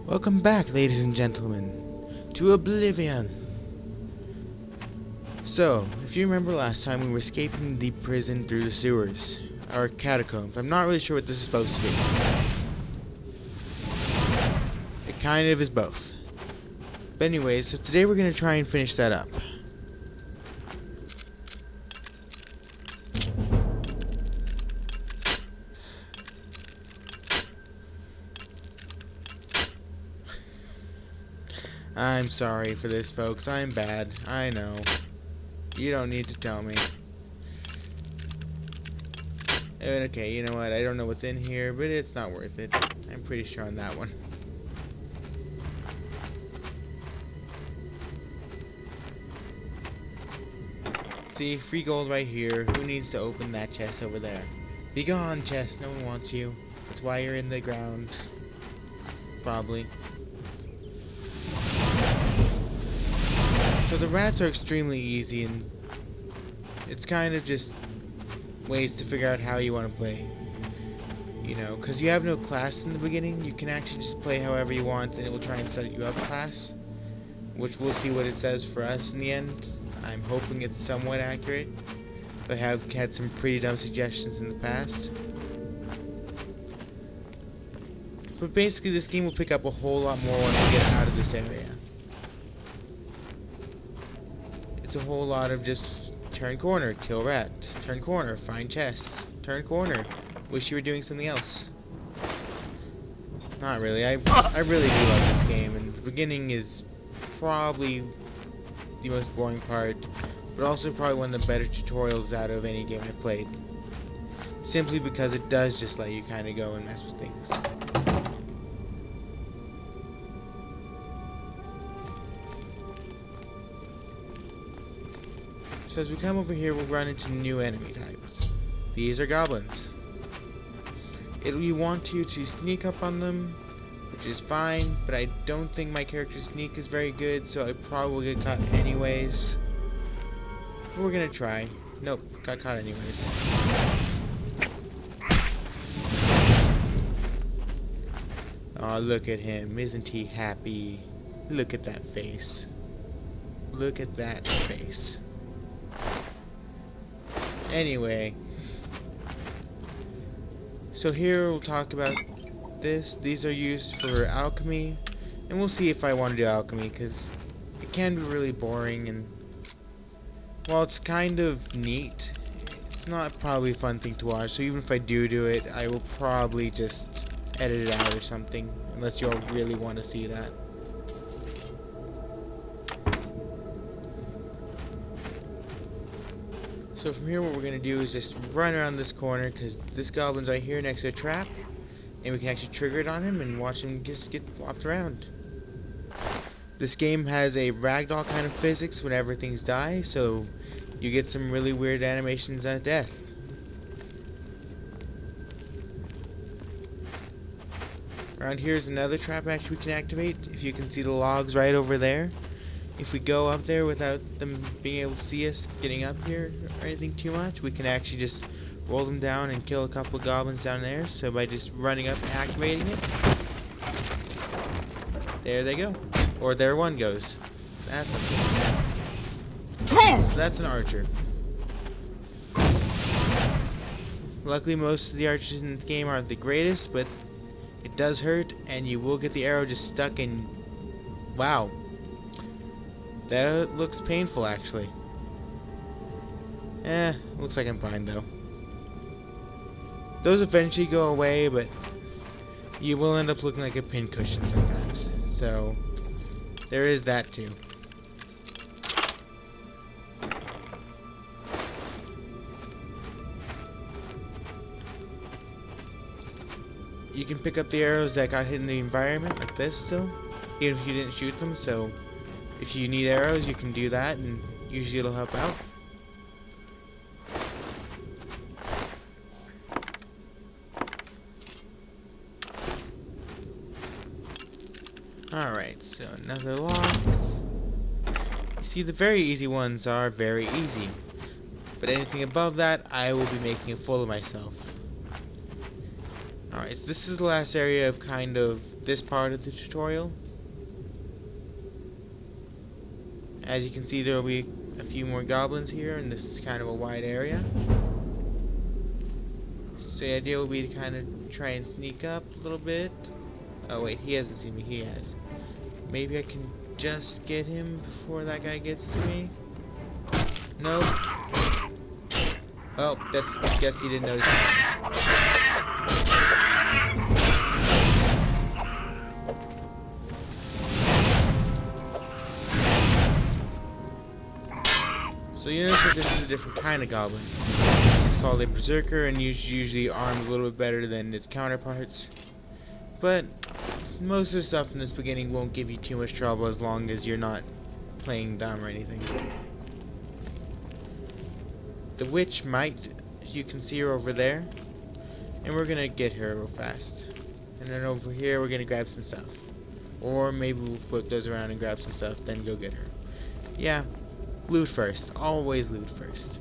Welcome back, ladies and gentlemen, to Oblivion. So, if you remember last time, we were escaping the prison through the sewers, or catacombs. I'm not really sure what this is supposed to be. It kind of is both. But anyways, so today we're going to try and finish that up. I'm sorry for this, folks. I'm bad. I know. You don't need to tell me. Okay, you know what? I don't know what's in here, but it's not worth it. I'm pretty sure on that one. See, free gold right here. Who needs to open that chest over there? Be gone, chest. No one wants you. That's why you're in the ground. Probably. So the rats are extremely easy, and it's kind of just ways to figure out how you want to play. You know, because you have no class in the beginning, you can actually just play however you want, and it will try and set you up a class, which we'll see what it says for us in the end. I'm hoping it's somewhat accurate, but I have had some pretty dumb suggestions in the past. But basically this game will pick up a whole lot more once we get out of this area. It's a whole lot of just turn corner, kill rat, turn corner, find chest, turn corner, wish you were doing something else. Not really, I really do love this game, and the beginning is probably the most boring part, but also probably one of the better tutorials out of any game I've played. Simply because it does just let you kind of go and mess with things. So as we come over here, we'll run into a new enemy type. These are goblins. You want to sneak up on them, which is fine, but I don't think my character's sneak is very good, so I probably will get caught anyways. But we're gonna try. Nope, got caught anyways. Oh, look at him. Isn't he happy? Look at that face. Look at that face. Anyway, so here we'll talk about this. These are used for alchemy, and we'll see if I want to do alchemy, because it can be really boring, and while it's kind of neat, it's not probably a fun thing to watch. So even if I do it, I will probably just edit it out or something, unless you all really want to see that. So from here, what we're going to do is just run around this corner, because this goblin's right here next to a trap, and we can actually trigger it on him and watch him just get flopped around. This game has a ragdoll kind of physics whenever things die, so you get some really weird animations at death. Around here is another trap actually we can activate. If you can see the logs right over there. If we go up there without them being able to see us getting up here or anything too much, we can actually just roll them down and kill a couple of goblins down there. So by just running up and activating it, there they go. Or there one goes. That's so that's an archer. Luckily most of the archers in the game aren't the greatest, but it does hurt, and you will get the arrow just stuck in. Wow. That looks painful, actually. Looks like I'm fine, though. Those eventually go away, but you will end up looking like a pincushion sometimes. So, there is that, too. You can pick up the arrows that got hit in the environment, like this, still. Even if you didn't shoot them, so if you need arrows, you can do that, and usually it'll help out. Alright, so another lock. You see, the very easy ones are very easy, but anything above that, I will be making a fool of myself. Alright, so this is the last area of kind of this part of the tutorial. As you can see, there will be a few more goblins here, and this is kind of a wide area. So the idea will be to kind of try and sneak up a little bit. Oh wait, he hasn't seen me, he has. Maybe I can just get him before that guy gets to me. Nope. Oh, guess he didn't notice that. So you notice that this is a different kind of goblin. It's called a berserker and usually armed a little bit better than its counterparts. But most of the stuff in this beginning won't give you too much trouble as long as you're not playing dumb or anything. The witch might, you can see her over there, and we're gonna get her real fast. And then over here we're gonna grab some stuff. Or maybe we'll flip those around and grab some stuff, then go get her. Yeah, loot first. Always loot first.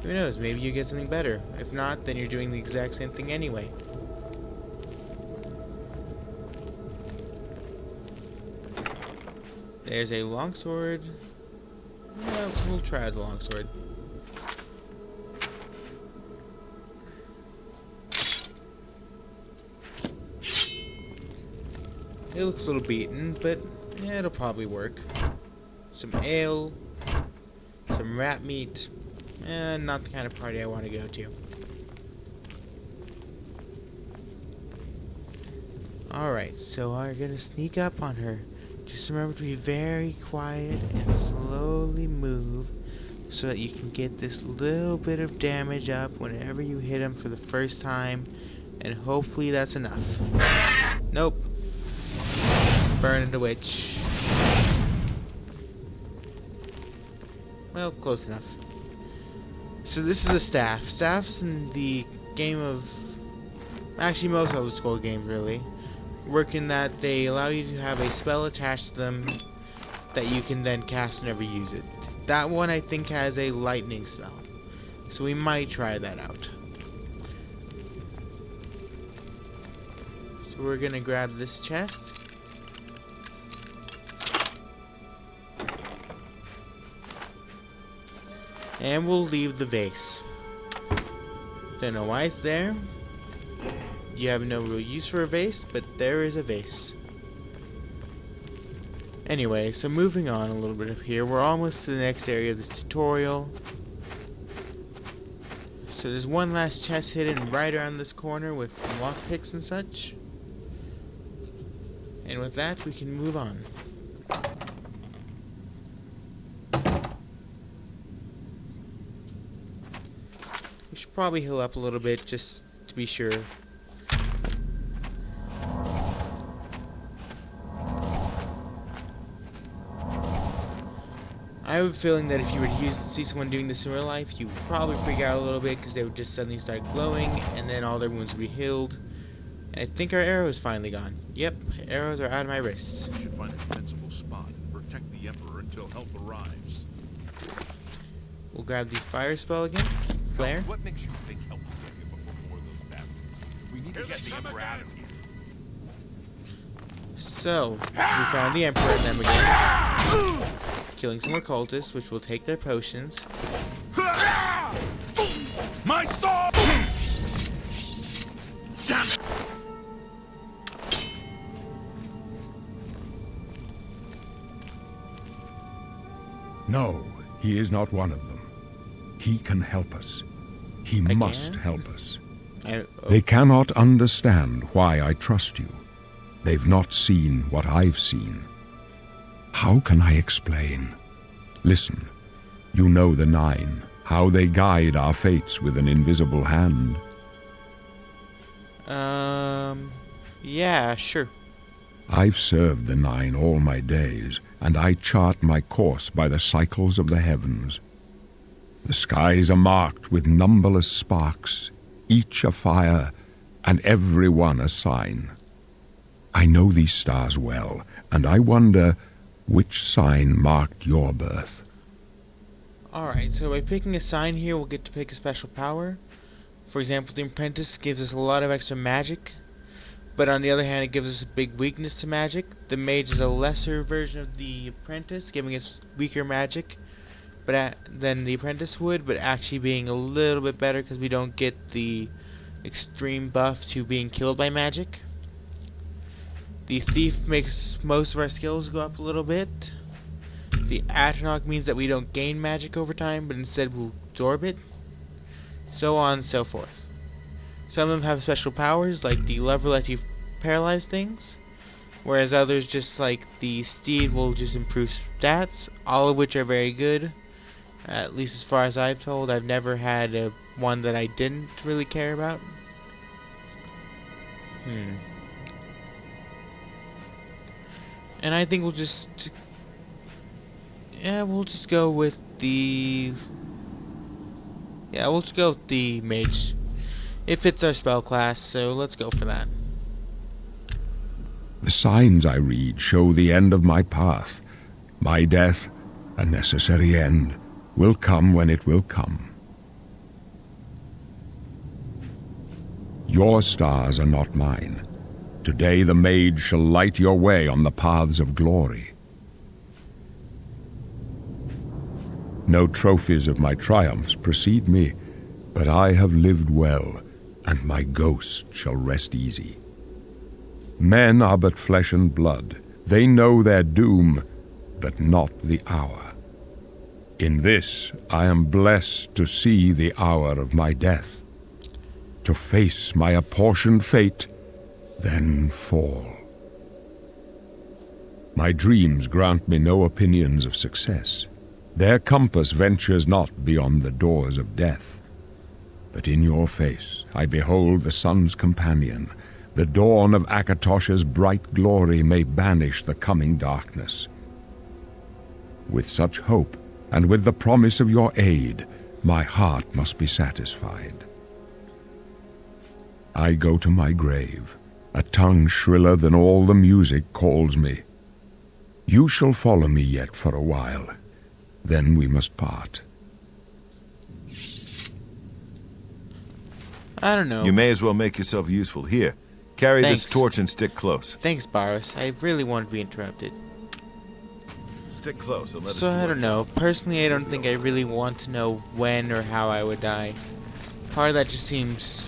Who knows, maybe you get something better. If not, then you're doing the exact same thing anyway. There's a longsword. Yeah, we'll try the longsword. It looks a little beaten, but yeah, it'll probably work. Some ale, some rat meat, and not the kind of party I want to go to. Alright, so we're gonna sneak up on her. Just remember to be very quiet and slowly move so that you can get this little bit of damage up whenever you hit him for the first time, and hopefully that's enough. Nope. Burn the witch. Well, close enough. So this is a staff. Staffs in the game of... actually most old school games really work in that they allow you to have a spell attached to them that you can then cast and never use it. That one I think has a lightning spell. So we might try that out. So we're gonna grab this chest. And we'll leave the vase. Don't know why it's there. You have no real use for a vase, but there is a vase. Anyway, so moving on a little bit up here, we're almost to the next area of this tutorial. So there's one last chest hidden right around this corner with lockpicks and such. And with that, we can move on. We should probably heal up a little bit just to be sure. I have a feeling that if you were to see someone doing this in real life, you would probably freak out a little bit because they would just suddenly start glowing and then all their wounds would be healed. And I think our arrow is finally gone. Yep, arrows are out of my wrists. We should find a defensible spot and protect the Emperor until help arrives. We'll grab the fire spell again. Flare. What makes you think help will get here before more of those battles? We need to get the Emperor out of here. So, we found the Emperor and them again. Killing some more cultists, which will take their potions. My sword! Damn it! No, he is not one of them. He can help us. He must help us. They cannot understand why I trust you. They've not seen what I've seen. How can I explain? Listen, you know the Nine, how they guide our fates with an invisible hand. Yeah, sure. I've served the Nine all my days, and I chart my course by the cycles of the heavens. The skies are marked with numberless sparks, each a fire, and every one a sign. I know these stars well, and I wonder which sign marked your birth. Alright, so by picking a sign here, we'll get to pick a special power. For example, the apprentice gives us a lot of extra magic, but on the other hand, it gives us a big weakness to magic. The mage is a lesser version of the apprentice, giving us weaker magic than the apprentice would, but actually being a little bit better because we don't get the extreme buff to being killed by magic. The thief makes most of our skills go up a little bit. The Atronach means that we don't gain magic over time, but instead we'll absorb it. So on and so forth. Some of them have special powers, like the lever lets you paralyze things, whereas others, just like the steed, will just improve stats, all of which are very good. At least as far as I've told, I've never had one that I didn't really care about. And I think we'll just go with the mage. It fits our spell class, so let's go for that. The signs I read show the end of my path. My death, a necessary end, will come when it will come. Your stars are not mine. Today the mage shall light your way on the paths of glory. No trophies of my triumphs precede me, but I have lived well, and my ghost shall rest easy. Men are but flesh and blood. They know their doom, but not the hour. In this I am blessed to see the hour of my death, to face my apportioned fate, then fall. My dreams grant me no opinions of success. Their compass ventures not beyond the doors of death. But in your face I behold the sun's companion. The dawn of Akatosh's bright glory may banish the coming darkness. With such hope, and with the promise of your aid, my heart must be satisfied. I go to my grave. A tongue shriller than all the music calls me. You shall follow me yet for a while. Then we must part. I don't know. You may as well make yourself useful. Here, carry Thanks. this torch and stick close. Thanks, Baros. I really wanted to be interrupted. Stick close and let us So do I our don't know. Personally, I don't think I really want to know when or how I would die. Part of that just seems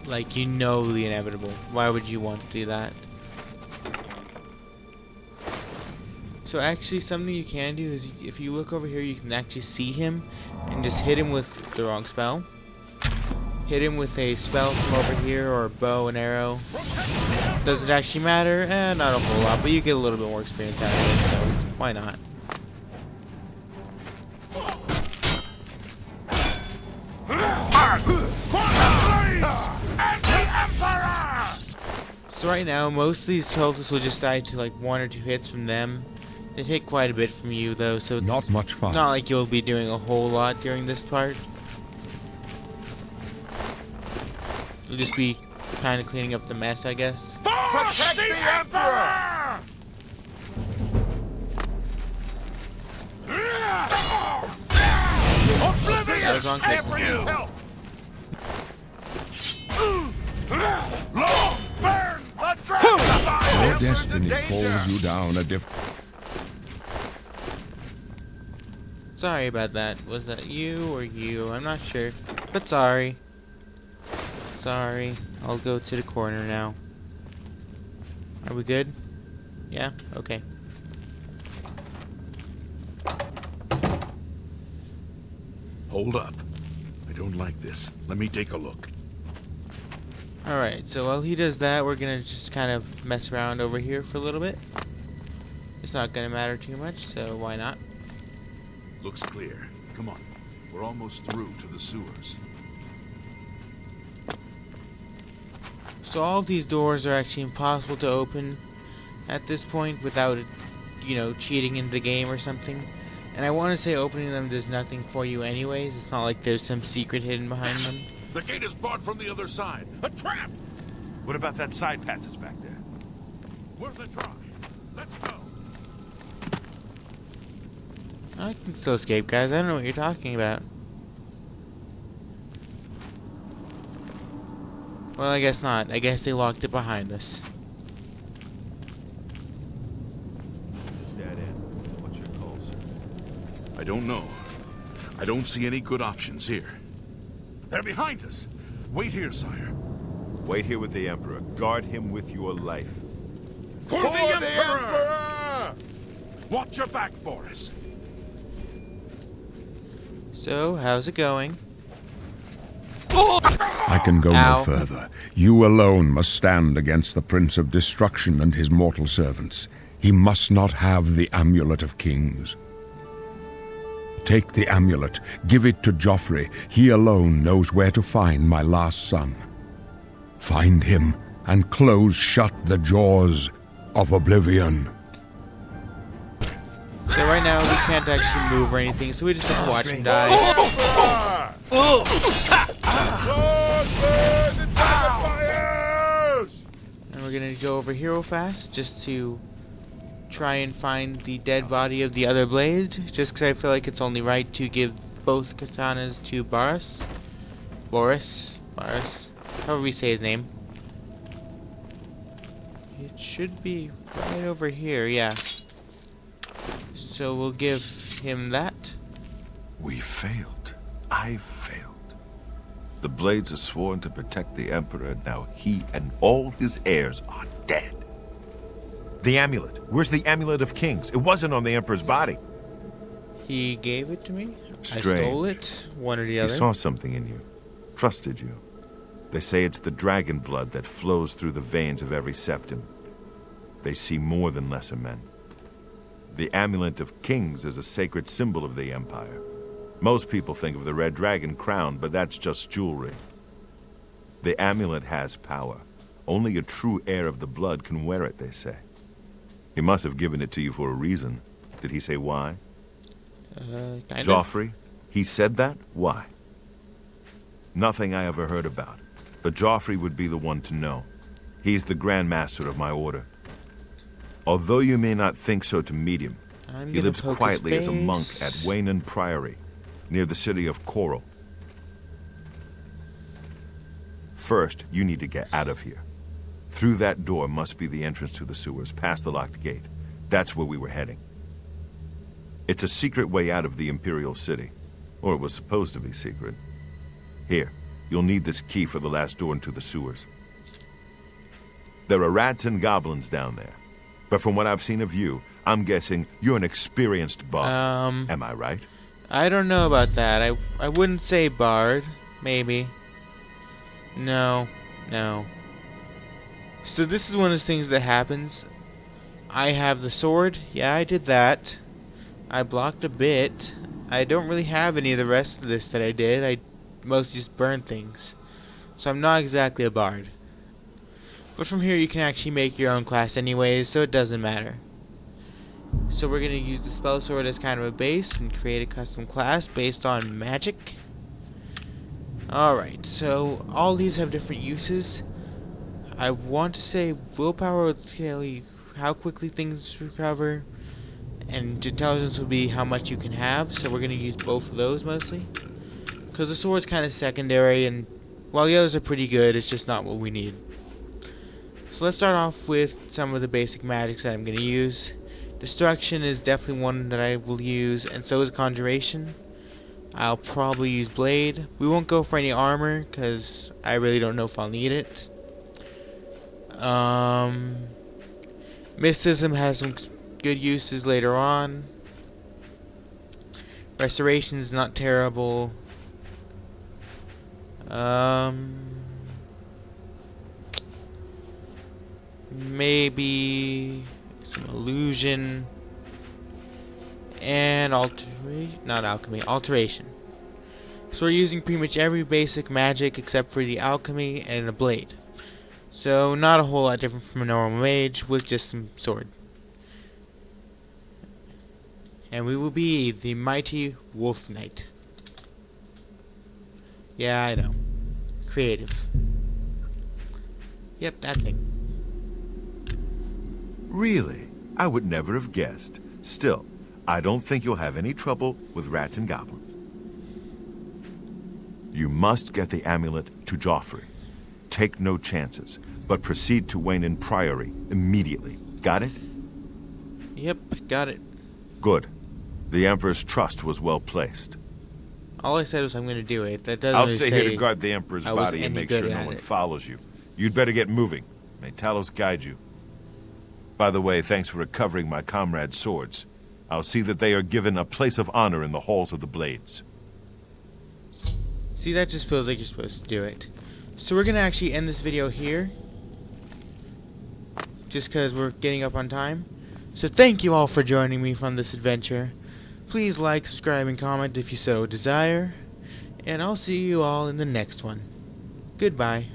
like you know the inevitable. Why would you want to do that? So actually, something you can do is if you look over here, you can actually see him and just hit him with the wrong spell. Hit him with a spell from over here or a bow and arrow. Does it actually matter? Not a whole lot, but you get a little bit more experience out of it, so why not? So right now, most of these cultists will just die to like 1 or 2 hits from them. They take quite a bit from you though, so it's Not much fun. not like you'll be doing a whole lot during this part. You'll just be kind of cleaning up the mess, I guess. Protect the Emperor! That was wrong place. Your destiny calls you down a different... Sorry about that. Was that you or you? I'm not sure. But sorry. Sorry. I'll go to the corner now. Are we good? Yeah? Okay. Hold up. I don't like this. Let me take a look. Alright, so while he does that, we're gonna just kind of mess around over here for a little bit. It's not gonna matter too much, so why not? Looks clear. Come on. We're almost through to the sewers. So all of these doors are actually impossible to open at this point without, you know, cheating into the game or something. And I want to say opening them does nothing for you anyways. It's not like there's some secret hidden behind them. The gate is barred from the other side. A trap! What about that side passage back there? Worth a try. Let's go. I can still escape, guys. I don't know what you're talking about. Well, I guess not. I guess they locked it behind us. Dead end. What's your call, sir? I don't know. I don't see any good options here. They're behind us. Wait here, sire. Wait here with the Emperor. Guard him with your life. For the Emperor! Watch your back, Boris. So, how's it going? I can go Ow. no further. You alone must stand against the Prince of Destruction and his mortal servants. He must not have the Amulet of Kings. Take the amulet, give it to Joffrey. He alone knows where to find my last son. Find him and close shut the jaws of Oblivion. So right now we can't actually move or anything, so we just have to watch him die. And we're gonna go over here real fast just to try and find the dead body of the other blade, just because I feel like it's only right to give both katanas to Boris, however we say his name. It should be right over here, yeah. So we'll give him that. We failed. I failed. The Blades are sworn to protect the Emperor, and now he and all his heirs are dead. The amulet. Where's the Amulet of Kings? It wasn't on the Emperor's body. He gave it to me. Strange. I stole it, one or the He other. saw something in you. Trusted you. They say it's the dragon blood that flows through the veins of every septim. They see more than lesser men. The Amulet of Kings is a sacred symbol of the Empire. Most people think of the red dragon crown, but that's just jewelry. The amulet has power. Only a true heir of the blood can wear it, they say. He must have given it to you for a reason. Did he say why? Kind of. Joffrey? He said that? Why? Nothing I ever heard about. But Joffrey would be the one to know. He's the Grand Master of my order. Although you may not think so to meet him, he lives quietly as a monk at Waynon Priory, near the city of Coral. First, you need to get out of here. Through that door must be the entrance to the sewers, past the locked gate. That's where we were heading. It's a secret way out of the Imperial City. Or it was supposed to be secret. Here, you'll need this key for the last door into the sewers. There are rats and goblins down there. But from what I've seen of you, I'm guessing you're an experienced bard. Am I right? I don't know about that. I wouldn't say bard. Maybe. No. So this is one of those things that happens. I have the sword. Yeah, I did that. I blocked a bit. I don't really have any of the rest of this that I did. I mostly just burned things. So I'm not exactly a bard. But from here you can actually make your own class anyways, so it doesn't matter. So we're going to use the spell sword as kind of a base and create a custom class based on magic. Alright, so all these have different uses. I want to say willpower will tell you how quickly things recover, and intelligence will be how much you can have, so we're going to use both of those mostly. Because the sword's kind of secondary, and while the others are pretty good, it's just not what we need. So let's start off with some of the basic magics that I'm going to use. Destruction is definitely one that I will use, and so is Conjuration. I'll probably use Blade. We won't go for any armor, because I really don't know if I'll need it. Mysticism has some good uses later on. Restoration is not terrible. Maybe some illusion and alteration. So we're using pretty much every basic magic except for the alchemy and a blade. So not a whole lot different from a normal mage with just some sword. And we will be the mighty wolf knight. Yeah, I know. Creative. Yep, that thing. Really? I would never have guessed. Still, I don't think you'll have any trouble with rats and goblins. You must get the amulet to Joffrey. take no chances, but proceed to Wayne Priory immediately. Got it? Yep, got it. Good. The Emperor's trust was well placed. All I said was I'm going to do it. That doesn't I'll really stay say here to guard the Emperor's I was body and any make good sure no at one it. follows you. You'd better get moving. May Talos guide you. By the way, thanks for recovering my comrade's swords. I'll see that they are given a place of honor in the halls of the Blades. See, that just feels like you're supposed to do it. So we're going to actually end this video here, just because we're getting up on time. So thank you all for joining me from this adventure. Please like, subscribe, and comment if you so desire. And I'll see you all in the next one. Goodbye.